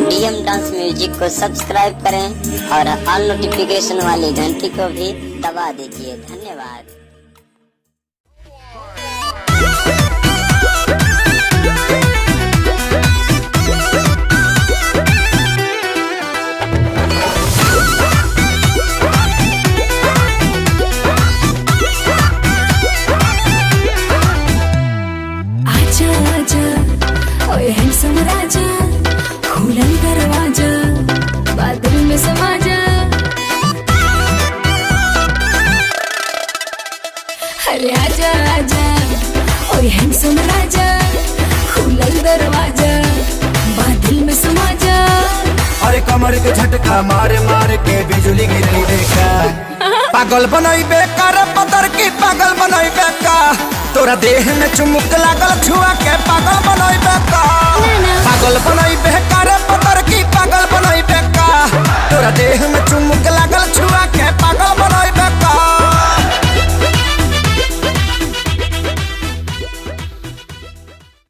DM dance music को subscribe करें और ऑल नोटिफिकेशन वाली घंटी को भी दबा दीजिए। धन्यवाद। ओए हैंडसम राजा, खुला दरवाजा, बादल में समा जा। अरे आजा आजा, ओए हैंडसम राजा, खुला दरवाजा, बादल में समा जा। अरे कमर के झटका मार मार के बिजली गिरी देखा, पागल बनाई बेकार पतर की पागल बनाई बेका, तोरा देह में चुमुक लागल छुआ के पागल बनाई बेका, पागल बनाई बेका।